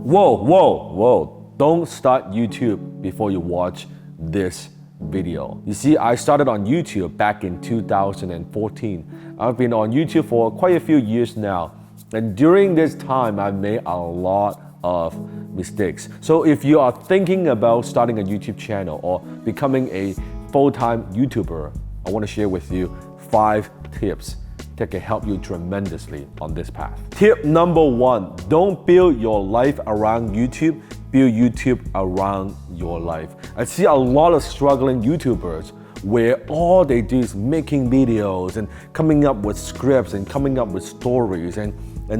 Whoa. Don't start YouTube before you watch this video. You see, I started on YouTube back in 2014. I've been on YouTube for quite a few years now. And during this time, I've made a lot of mistakes. So if you are thinking about starting a YouTube channel or becoming a full-time YouTuber, I want to share with you 5 tips that can help you tremendously on this path. Tip number 1, don't build your life around YouTube, build YouTube around your life. I see a lot of struggling YouTubers where all they do is making videos and coming up with scripts and coming up with stories and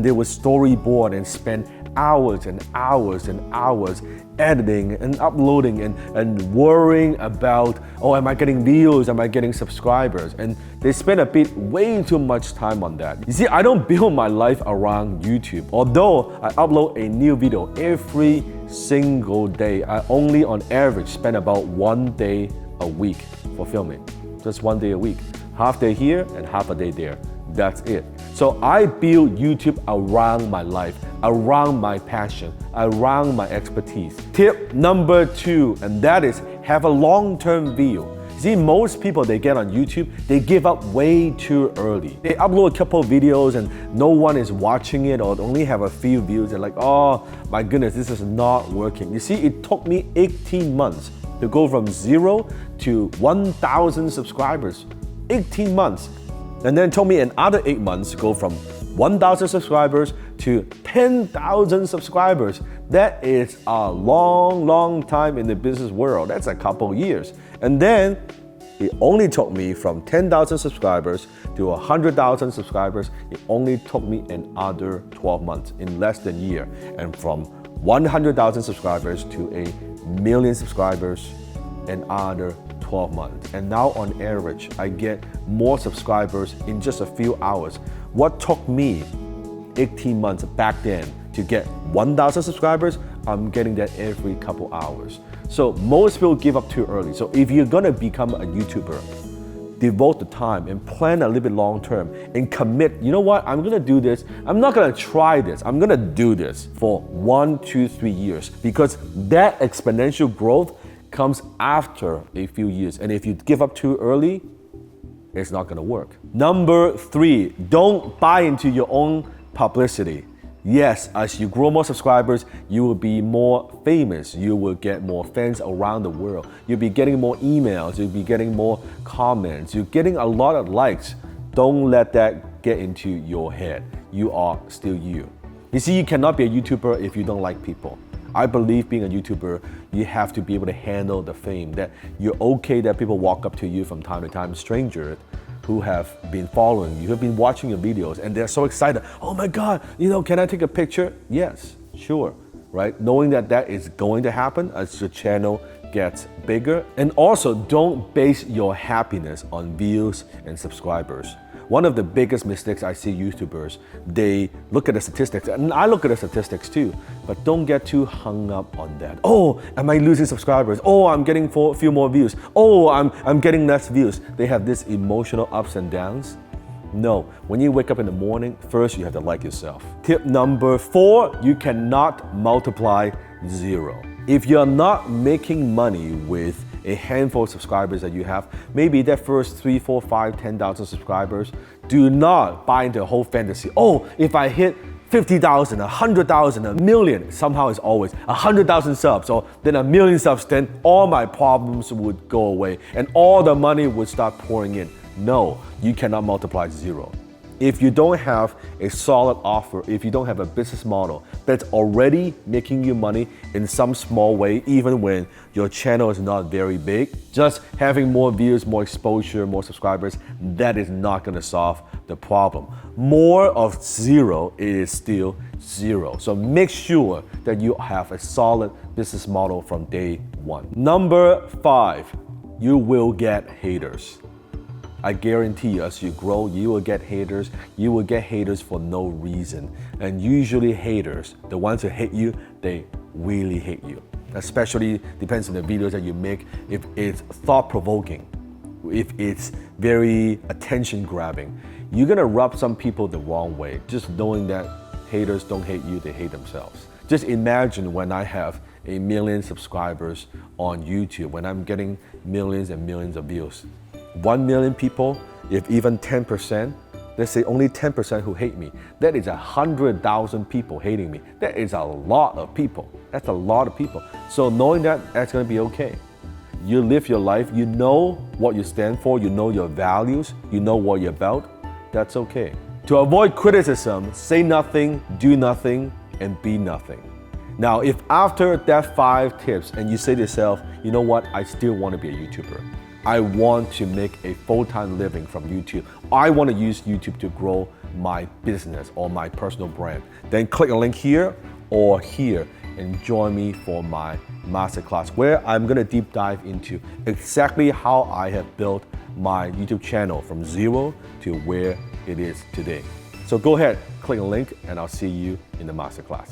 they will storyboard and spend hours and hours and hours editing and uploading and worrying about, oh, am I getting views, am I getting subscribers? And they spend way too much time on that. You see, I don't build my life around YouTube. Although I upload a new video every single day, I only on average spend about 1 day a week for filming. Just 1 day a week. Half day here and half a day there. That's it. So I build YouTube around my life, around my passion, around my expertise. Tip number 2, and that is have a long-term view. See, most people they get on YouTube, they give up way too early. They upload a couple of videos and no one is watching it or only have a few views. They're like, oh my goodness, this is not working. You see, it took me 18 months to go from 0 to 1,000 subscribers. 18 months. And then it took me another 8 months to go from 1,000 subscribers to 10,000 subscribers. That is a long time in the business world. That's a couple years. And then it only took me from 10,000 subscribers to 100,000 subscribers. It only took me another 12 months, in less than a year. And from 100,000 subscribers to 1,000,000 subscribers, another 12 months. And now on average, I get more subscribers in just a few hours. What took me 18 months back then to get 1,000 subscribers, I'm getting that every couple hours. So most people give up too early. So if you're gonna become a YouTuber, devote the time and plan a little bit long term and commit, you know what, I'm gonna do this. I'm not gonna try this. I'm gonna do this for 1, 2, 3 years, because that exponential growth comes after a few years. And if you give up too early, it's not gonna work. Number 3, don't buy into your own publicity. Yes, as you grow more subscribers, you will be more famous. You will get more fans around the world. You'll be getting more emails. You'll be getting more comments. You're getting a lot of likes. Don't let that get into your head. You are still you. You see, you cannot be a YouTuber if you don't like people. I believe being a YouTuber, you have to be able to handle the fame, that you're okay that people walk up to you from time to time, strangers who have been following you, who have been watching your videos, and they're so excited. Oh my God, can I take a picture? Yes, sure, right? Knowing that that is going to happen as your channel gets bigger. And also, don't base your happiness on views and subscribers. One of the biggest mistakes I see YouTubers, they look at the statistics, and I look at the statistics too, but don't get too hung up on that. Oh, am I losing subscribers? Oh, I'm getting a few more views. Oh, I'm getting less views. They have this emotional ups and downs. No, when you wake up in the morning, first you have to like yourself. Tip number 4, you cannot multiply 0. If you're not making money with a handful of subscribers that you have, maybe that first 3, 4, 5, 10,000 subscribers, do not buy into the whole fantasy. Oh, if I hit 50,000, 100,000, 1,000,000, somehow it's always 100,000 subs, or then 1,000,000 subs, then all my problems would go away and all the money would start pouring in. No, you cannot multiply 0. If you don't have a solid offer, if you don't have a business model that's already making you money in some small way, even when your channel is not very big, just having more views, more exposure, more subscribers, that is not gonna solve the problem. More of 0 is still 0. So make sure that you have a solid business model from day 1. Number 5, you will get haters. I guarantee you, as you grow, you will get haters. You will get haters for no reason. And usually haters, the ones who hate you, they really hate you. Especially depends on the videos that you make. If it's thought-provoking, if it's very attention-grabbing, you're gonna rub some people the wrong way. Just knowing that haters don't hate you, they hate themselves. Just imagine when I have 1 million subscribers on YouTube, when I'm getting millions and millions of views. 1 million people, if even 10%, let's say only 10% who hate me, that is 100,000 people hating me. That is a lot of people. That's a lot of people. So knowing that, that's gonna be okay. You live your life, you know what you stand for, you know your values, you know what you're about, that's okay. To avoid criticism, say nothing, do nothing, and be nothing. Now, if after that 5 tips and you say to yourself, you know what, I still want to be a YouTuber. I want to make a full-time living from YouTube. I want to use YouTube to grow my business or my personal brand. Then click a link here or here and join me for my masterclass where I'm going to deep dive into exactly how I have built my YouTube channel from 0 to where it is today. So go ahead, click a link, and I'll see you in the masterclass.